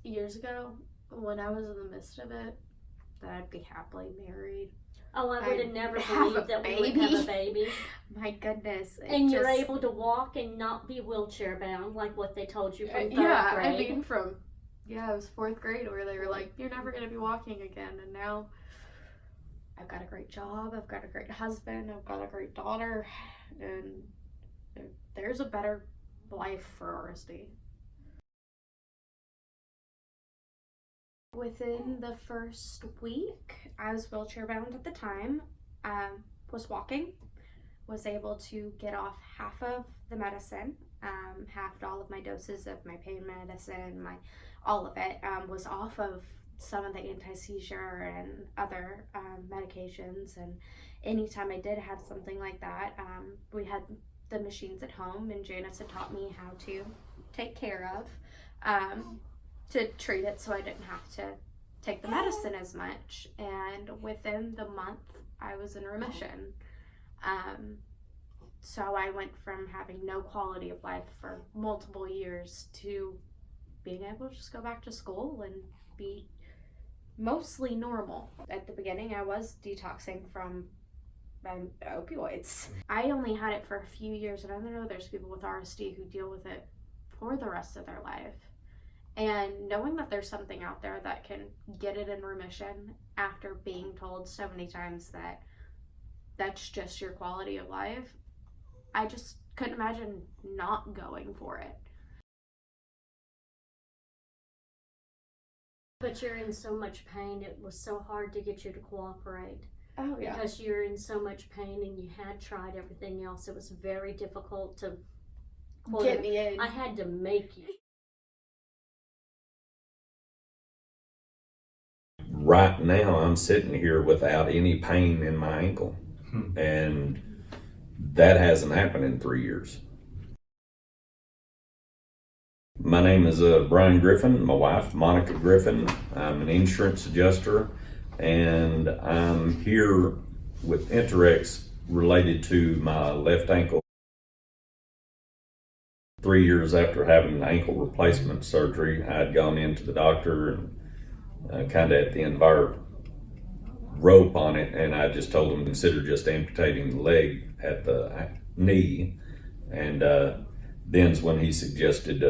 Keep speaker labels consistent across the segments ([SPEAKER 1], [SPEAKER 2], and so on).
[SPEAKER 1] years ago, when I was in the midst of it, that I'd be happily married.
[SPEAKER 2] Oh, I would have never
[SPEAKER 1] have
[SPEAKER 2] believed
[SPEAKER 1] a
[SPEAKER 2] that we would
[SPEAKER 1] baby.
[SPEAKER 2] have a baby.
[SPEAKER 1] My goodness.
[SPEAKER 2] And you're able to walk and not be wheelchair bound, like what they told you from third grade.
[SPEAKER 1] I mean, it was fourth grade where they were like, you're never going to be walking again. And now I've got a great job, I've got a great husband, I've got a great daughter, and there's a better life for RSD. Within the first week, I was wheelchair bound at the time, was walking, was able to get off half of the medicine, halved all of my doses of my pain medicine, all of it, was off of some of the anti-seizure and other medications. And anytime I did have something like that, we had the machines at home, and Janice had taught me how to take care of, to treat it so I didn't have to take the medicine as much. And within the month, I was in remission. So I went from having no quality of life for multiple years to being able to just go back to school and be mostly normal. At the beginning, I was detoxing from opioids. I only had it for a few years, and I know there's people with RSD who deal with it for the rest of their life. And knowing that there's something out there that can get it in remission after being told so many times that that's just your quality of life, I just couldn't imagine not going for it.
[SPEAKER 2] But you're in so much pain, it was so hard to get you to cooperate.
[SPEAKER 1] Oh, yeah.
[SPEAKER 2] Because you're in so much pain and you had tried everything else. It was very difficult to
[SPEAKER 1] get me in.
[SPEAKER 2] I had to make you.
[SPEAKER 3] Right now, I'm sitting here without any pain in my ankle, and that hasn't happened in 3 years. My name is Brian Griffin. My wife, Monica Griffin. I'm an insurance adjuster, and I'm here with InterX related to my left ankle. 3 years after having an ankle replacement surgery, I had gone into the doctor and kind of at the end of our rope on it, and I just told him to consider just amputating the leg at the knee, and then's when he suggested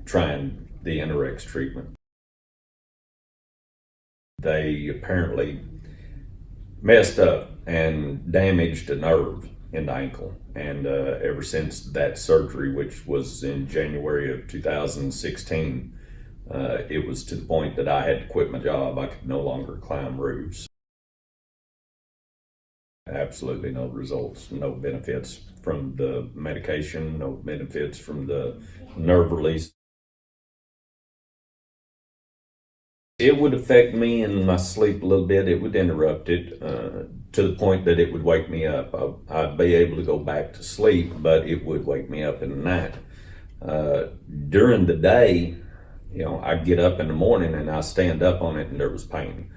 [SPEAKER 3] trying the InterX treatment. They apparently messed up and damaged a nerve in the ankle, and ever since that surgery, which was in January of 2016, it was to the point that I had to quit my job. I could no longer climb roofs. Absolutely no results, no benefits from the medication, no benefits from the nerve release. It would affect me in my sleep a little bit. It would interrupt it to the point that it would wake me up. I'd be able to go back to sleep, but it would wake me up in the night. During the day, I'd get up in the morning and I stand up on it and there was pain.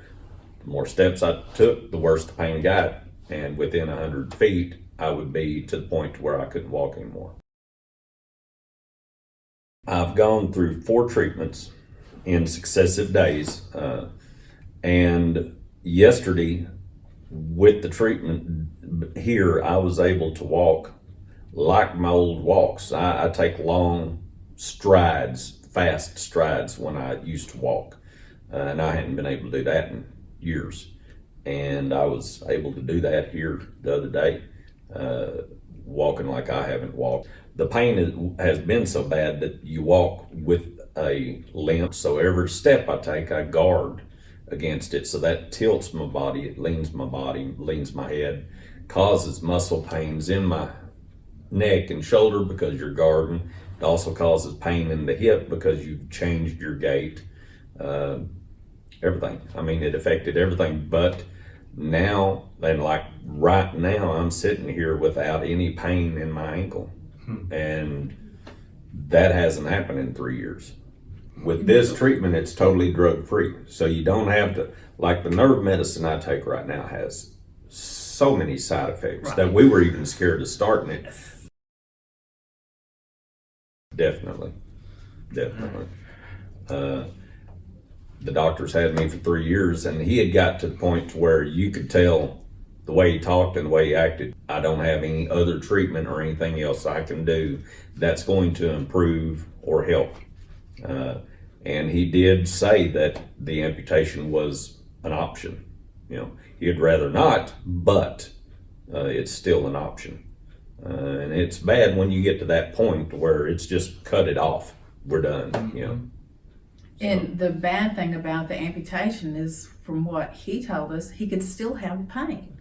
[SPEAKER 3] The more steps I took, the worse the pain got. And within 100 feet, I would be to the point where I couldn't walk anymore. I've gone through 4 treatments in successive days. And yesterday, with the treatment here, I was able to walk like my old walks. I take long strides, fast strides when I used to walk. And I hadn't been able to do that in years. And I was able to do that here the other day, walking like I haven't walked. The pain has been so bad that you walk with a limp. So every step I take, I guard against it. So that tilts my body, it leans my body, leans my head, causes muscle pains in my neck and shoulder because you're guarding. It also causes pain in the hip because you've changed your gait. Everything. I mean, it affected everything. But now, and like right now, I'm sitting here without any pain in my ankle. And that hasn't happened in 3 years. With this treatment, it's totally drug-free. So you don't have to, like the nerve medicine I take right now has so many side effects that we were even scared of starting it. Definitely. The doctors had me for 3 years, and he had got to the point to where you could tell the way he talked and the way he acted. I don't have any other treatment or anything else I can do that's going to improve or help. And he did say that the amputation was an option. You know, he'd rather not, but it's still an option. And it's bad when you get to that point where it's just cut it off. We're done, you know.
[SPEAKER 4] And the bad thing about the amputation is, from what he told us, he could still have pain.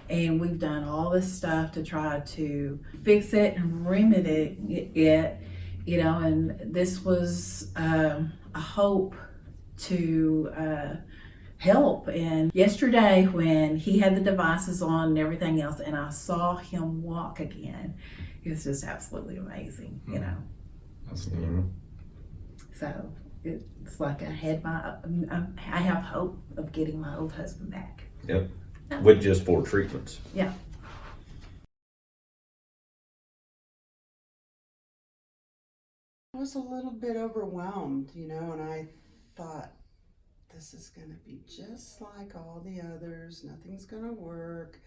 [SPEAKER 4] And we've done all this stuff to try to fix it and remedy it, you know, and this was a hope to help. And yesterday when he had the devices on and everything else, and I saw him walk again, it was just absolutely amazing, you know.
[SPEAKER 3] Mm-hmm.
[SPEAKER 4] So it's like I have hope of getting my old husband back.
[SPEAKER 3] Yep. With just 4 treatments.
[SPEAKER 4] Yeah.
[SPEAKER 5] I was a little bit overwhelmed, you know, and I thought, this is going to be just like all the others. Nothing's going to work.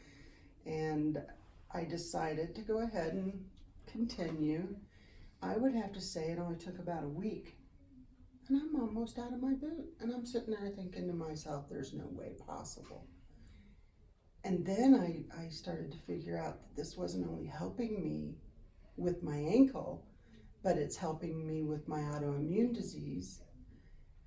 [SPEAKER 5] And I decided to go ahead and continue. I would have to say it only took about a week. And I'm almost out of my boot. And I'm sitting there thinking to myself, there's no way possible. And then I started to figure out that this wasn't only helping me with my ankle, but it's helping me with my autoimmune disease.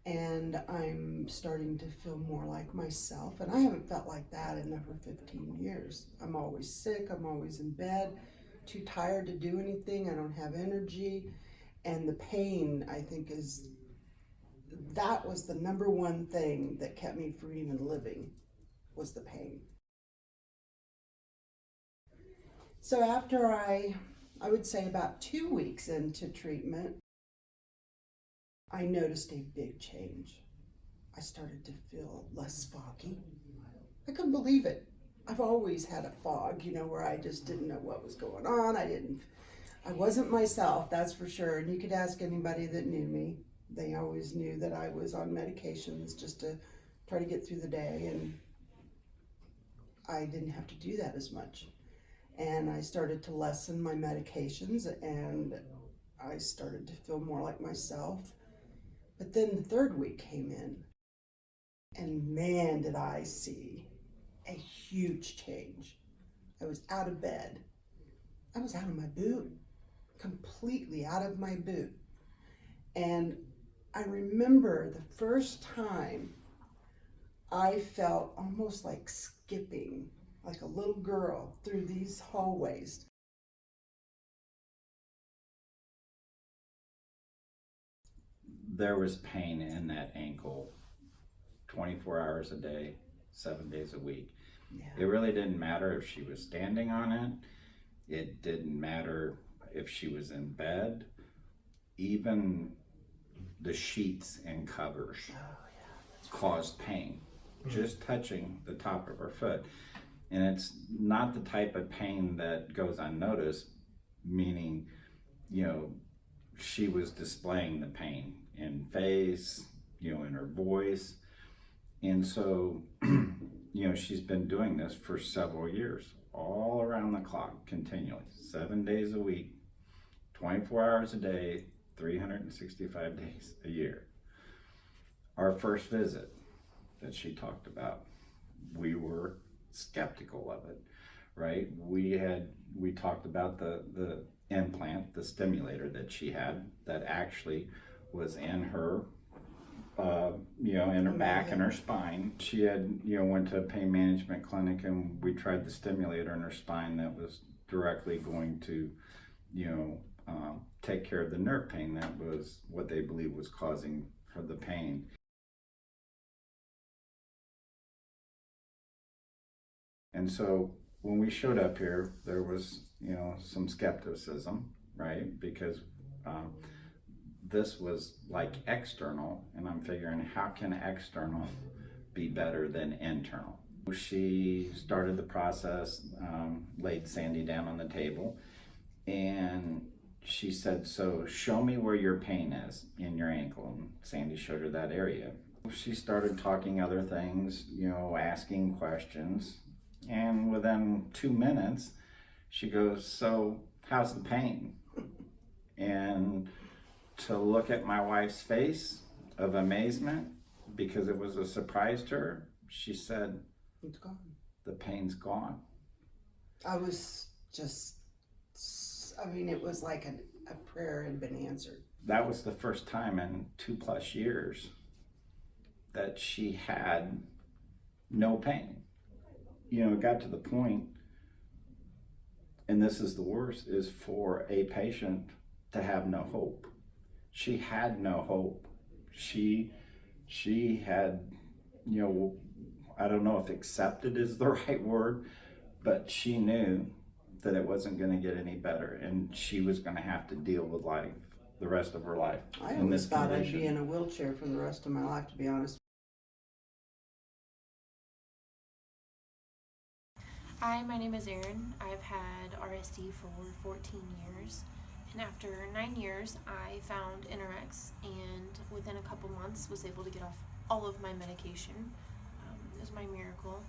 [SPEAKER 5] And I'm starting to feel more like myself. And I haven't felt like that in over 15 years. I'm always sick, I'm always in bed, too tired to do anything, I don't have energy. And the pain, I think, that was the number one thing that kept me from even living, was the pain. So after I would say about 2 weeks into treatment, I noticed a big change. I started to feel less foggy. I couldn't believe it. I've always had a fog, you know, where I just didn't know what was going on. I wasn't myself, that's for sure. And you could ask anybody that knew me. They always knew that I was on medications just to try to get through the day, and I didn't have to do that as much. And I started to lessen my medications, and I started to feel more like myself. But then the 3rd week came in, and man, did I see a huge change. I was out of bed. I was out of my boot, completely out of my boot. And I remember the first time I felt almost like skipping, like a little girl through these hallways.
[SPEAKER 6] There was pain in that ankle 24 hours a day, 7 days a week.
[SPEAKER 5] Yeah.
[SPEAKER 6] It really didn't matter if she was standing on it. It didn't matter if she was in bed. Even the sheets and covers caused pain, just touching the top of her foot. And it's not the type of pain that goes unnoticed, meaning, you know, she was displaying the pain in face, you know, in her voice. And so, you know, she's been doing this for several years, all around the clock, continually, 7 days a week, 24 hours a day, 365 days a year. Our first visit that she talked about, we were skeptical of it, right? We talked about the implant, the stimulator that she had that actually was in her, you know, in her back and her spine. She had, you know, went to a pain management clinic, and we tried the stimulator in her spine that was directly going to, you know, take care of the nerve pain. That was what they believed was causing her the pain. And so when we showed up here, there was, you know, some skepticism, right? Because this was like external, and I'm figuring, how can external be better than internal? She started the process, laid Sandy down on the table, and she said, so show me where your pain is in your ankle. And Sandy showed her that area. She started talking other things, asking questions. And within 2 minutes, she goes, so how's the pain? And to look at my wife's face of amazement, because it was a surprise to her, she said,
[SPEAKER 5] It's gone.
[SPEAKER 6] the pain's gone.
[SPEAKER 5] I was just, it was like a prayer had been answered.
[SPEAKER 6] That was the first time in 2+ years that she had no pain. It got to the point, and this is the worst, is for a patient to have no hope. She had no hope. She had, I don't know if accepted is the right word, but she knew that it wasn't going to get any better, and she was going to have to deal with life the rest of her life.
[SPEAKER 5] I
[SPEAKER 6] in
[SPEAKER 5] always
[SPEAKER 6] this
[SPEAKER 5] thought
[SPEAKER 6] condition.
[SPEAKER 5] I'd be in a wheelchair for the rest of my life, to be honest.
[SPEAKER 7] Hi, my name is Erin. I've had RSD for 14 years, and after 9 years I found InterX, and within a couple months was able to get off all of my medication. It was my miracle,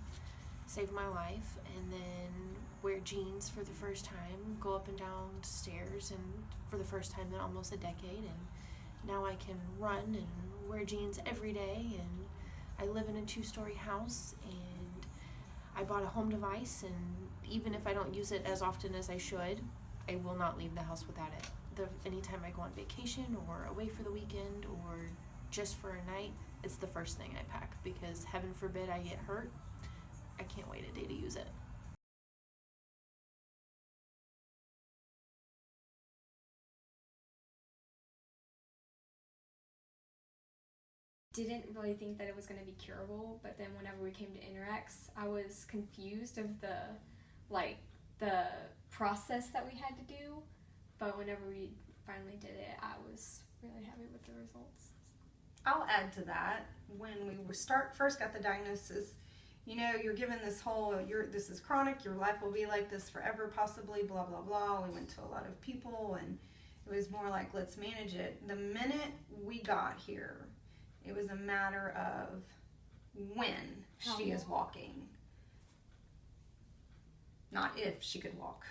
[SPEAKER 7] saved my life, and then wear jeans for the first time, go up and down stairs, and for the first time in almost a decade, and now I can run and wear jeans every day, and I live in a 2-story house, and I bought a home device, and even if I don't use it as often as I should, I will not leave the house without it. Anytime I go on vacation or away for the weekend or just for a night, it's the first thing I pack, because heaven forbid I get hurt, I can't wait a day to use it.
[SPEAKER 8] Didn't really think that it was going to be curable, but then whenever we came to InterX, I was confused of the process that we had to do, but whenever we finally did it, I was really happy with the results.
[SPEAKER 9] I'll add to that. When we first got the diagnosis, you're given this whole, this is chronic, your life will be like this forever, possibly, blah, blah, blah. We went to a lot of people, and it was more like, let's manage it. The minute we got here, it was a matter of when she is walking, not if she could walk.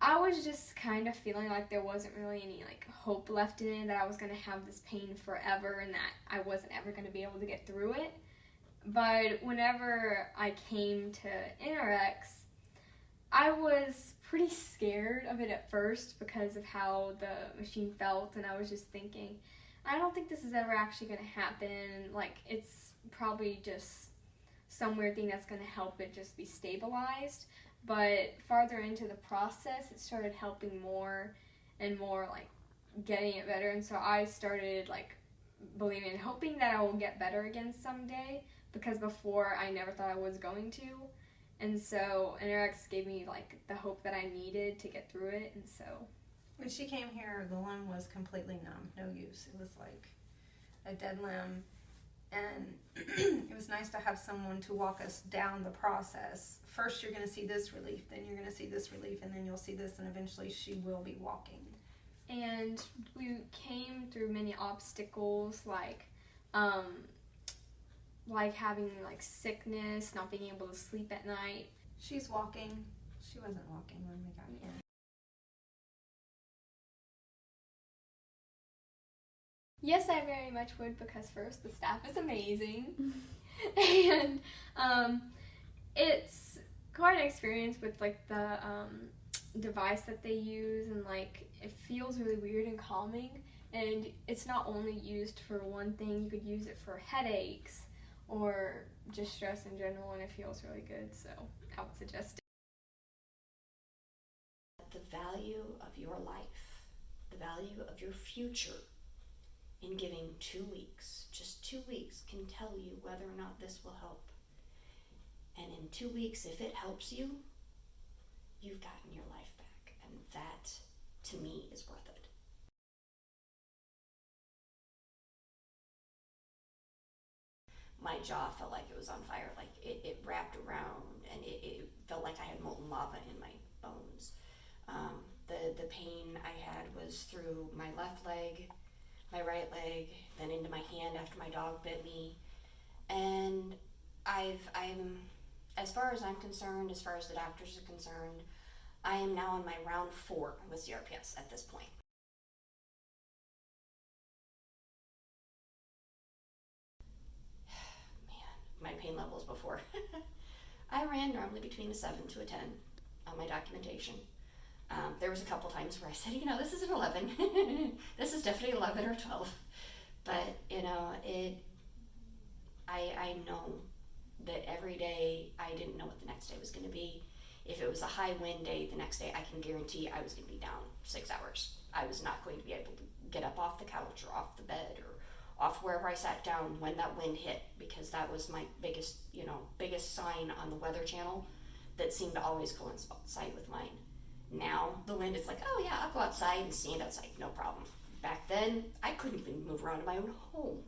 [SPEAKER 8] I was just kind of feeling like there wasn't really any hope left in it, that I was going to have this pain forever and that I wasn't ever going to be able to get through it. But whenever I came to InterX, I was pretty scared of it at first because of how the machine felt, and I was just thinking, I don't think this is ever actually going to happen. It's probably just some weird thing that's going to help it just be stabilized. But farther into the process, it started helping more and more, getting it better. And so I started, believing and hoping that I will get better again someday, because before I never thought I was going to. And so InterX gave me, the hope that I needed to get through it, and so.
[SPEAKER 9] When she came here, the limb was completely numb, no use. It was like a dead limb. And it was nice to have someone to walk us down the process. First, you're going to see this relief, then you're going to see this relief, and then you'll see this, and eventually she will be walking.
[SPEAKER 8] And we came through many obstacles, having sickness, not being able to sleep at night.
[SPEAKER 9] She's walking. She wasn't walking when we got here.
[SPEAKER 8] Yes, I very much would, because first, the staff is amazing. And it's quite an experience with the device that they use, and it feels really weird and calming. And it's not only used for one thing, you could use it for headaches or just stress in general, and it feels really good, so I would suggest it.
[SPEAKER 10] The value of your life, the value of your future, in giving 2 weeks, just 2 weeks, can tell you whether or not this will help. And in 2 weeks, if it helps you, you've gotten your life back. And that, to me, is worth it. My jaw felt like it was on fire. It wrapped around, and it felt like I had molten lava in my bones. The pain I had was through my left leg, my right leg, then into my hand after my dog bit me. And I'm, as far as I'm concerned, as far as the doctors are concerned, I am now on my round 4 with CRPS at this point. Man, my pain levels before. I ran normally between a 7 to a 10 on my documentation. There was a couple times where I said, this is an 11. This is definitely 11 or 12. But, I know that every day I didn't know what the next day was going to be. If it was a high wind day, the next day I can guarantee I was going to be down 6 hours. I was not going to be able to get up off the couch or off the bed or off wherever I sat down when that wind hit, because that was my biggest sign on the Weather Channel that seemed to always coincide with mine. Now the wind is like, oh yeah, I'll go outside and stand outside, no problem. Back then, I couldn't even move around in my own home.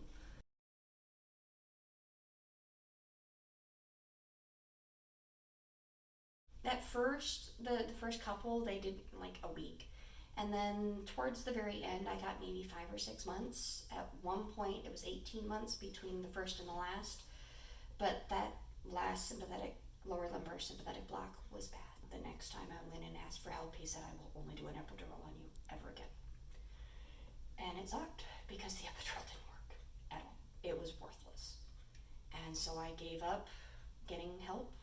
[SPEAKER 10] At first, the first couple, they did like a week. And then towards the very end, I got maybe 5 or 6 months. At one point, it was 18 months between the first and the last. But that last sympathetic, lower lumbar sympathetic block was bad. The next time I went and asked for help, he said, I will only do an epidural on you ever again. And it sucked because the epidural didn't work at all. It was worthless. And so I gave up getting help.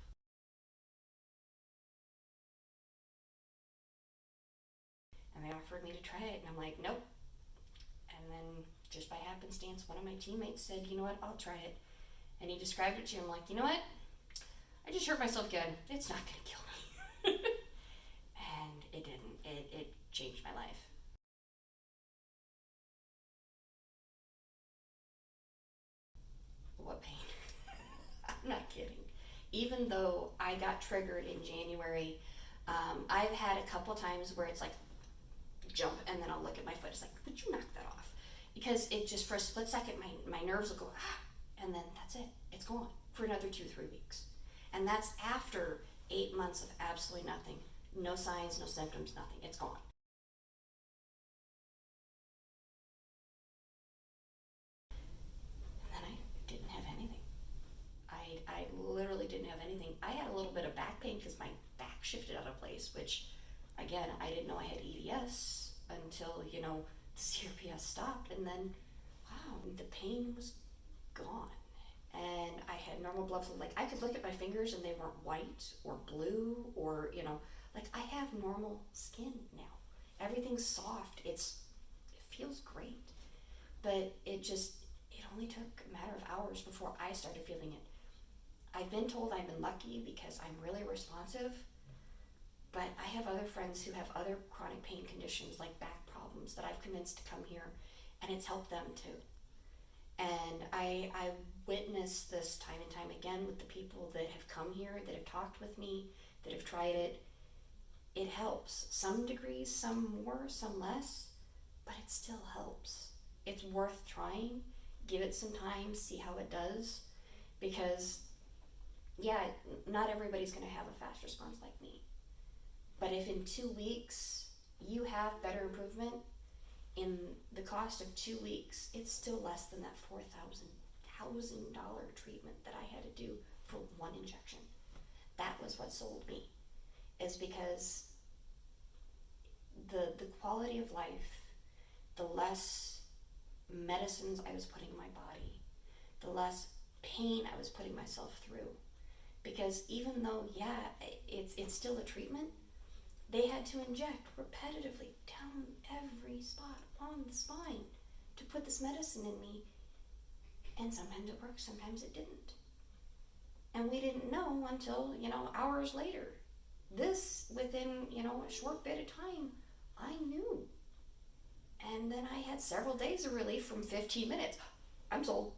[SPEAKER 10] And they offered me to try it, and I'm like, nope. And then, just by happenstance, one of my teammates said, you know what, I'll try it. And he described it to him like, you know what, I just hurt myself again. It's not gonna kill me. And it didn't. It changed my life. What pain? I'm not kidding. Even though I got triggered in January, I've had a couple times where it's like, jump, and then I'll look at my foot. It's like, would you knock that off? Because it just, for a split second, my nerves will go, and then that's it. It's gone for another 2-3 weeks. And that's after 8 months of absolutely nothing. No signs, no symptoms, nothing. It's gone. And then I didn't have anything. I literally didn't have anything. I had a little bit of back pain because my back shifted out of place, which, again, I didn't know I had EDS until, the CRPS stopped, and then, wow, the pain was gone. And I had normal blood flow. Like, I could look at my fingers and they weren't white or blue or, like, I have normal skin now. Everything's soft. It feels great. But it only took a matter of hours before I started feeling it. I've been told I've been lucky because I'm really responsive. But I have other friends who have other chronic pain conditions like back problems that I've convinced to come here, and it's helped them too. And I witnessed this time and time again with the people that have come here, that have talked with me, that have tried it. It helps. Some degrees, some more, some less, but it still helps. It's worth trying. Give it some time, see how it does. Because, yeah, not everybody's going to have a fast response like me. But if in 2 weeks you have better improvement, in the cost of 2 weeks, it's still less than that $4,000 treatment that I had to do for one injection. That was what sold me, is because the quality of life, the less medicines I was putting in my body, the less pain I was putting myself through. Because even though, yeah, it's still a treatment, they had to inject repetitively down every spot on the spine to put this medicine in me. And sometimes it worked, sometimes it didn't. And we didn't know until, hours later. This, within, a short bit of time, I knew. And then I had several days of relief from 15 minutes. I'm sold.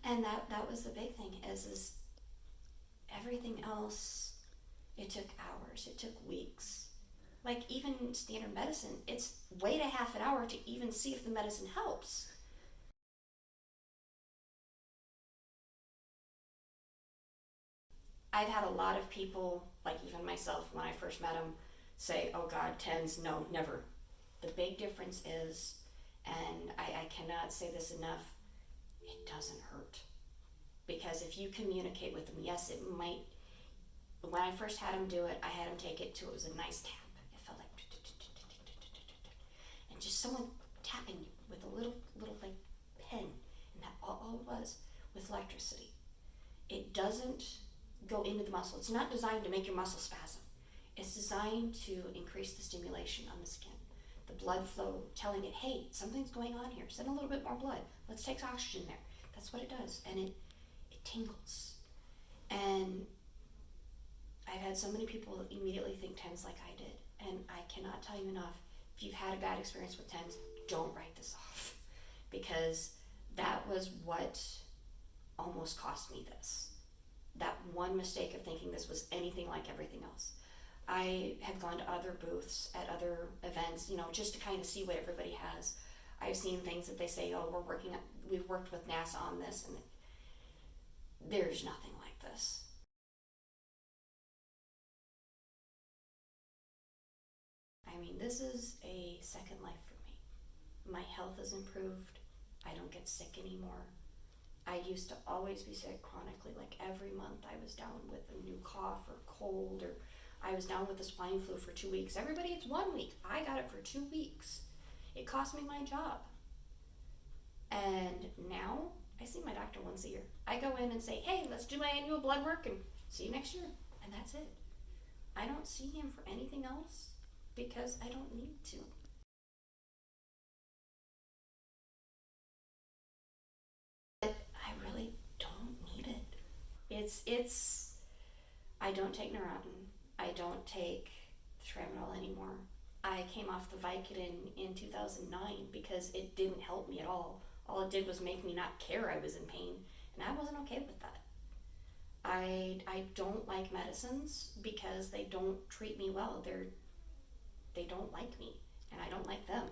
[SPEAKER 10] And that was the big thing, is everything else. It took hours, it took weeks. Like, even standard medicine, it's wait a half an hour to even see if the medicine helps. I've had a lot of people, like even myself when I first met him, say, oh God, TENS, no, never. The big difference is, and I cannot say this enough, it doesn't hurt. Because if you communicate with them, yes, it might, when I first had him do it, I had him take it to, it was a nice tap. It felt like, and just someone tapping you with a little like pen, and that all it was with electricity. It doesn't go into the muscle. It's not designed to make your muscle spasm. It's designed to increase the stimulation on the skin. The blood flow telling it, hey, something's going on here. Send a little bit more blood. Let's take oxygen there. That's what it does. And it tingles. And I've had so many people immediately think TENS like I did. And I cannot tell you enough, if you've had a bad experience with TENS, don't write this off. Because that was what almost cost me this. That one mistake of thinking this was anything like everything else. I have gone to other booths at other events, just to kind of see what everybody has. I've seen things that they say, oh, we've worked with NASA on this, and there's nothing like this. I mean, this is a second life for me. My health has improved. I don't get sick anymore. I used to always be sick chronically, like every month I was down with a new cough or cold, or I was down with the swine flu for 2 weeks. Everybody, it's 1 week. I got it for 2 weeks. It cost me my job. And now I see my doctor once a year. I go in and say, hey, let's do my annual blood work and see you next year. And that's it. I don't see him for anything else because I don't need to. I really don't need it. I don't take Neurontin. I don't take Tramadol anymore. I came off the Vicodin in 2009 because it didn't help me at all. All it did was make me not care I was in pain, and I wasn't okay with that. I don't like medicines because they don't treat me well. They don't like me, and I don't like them.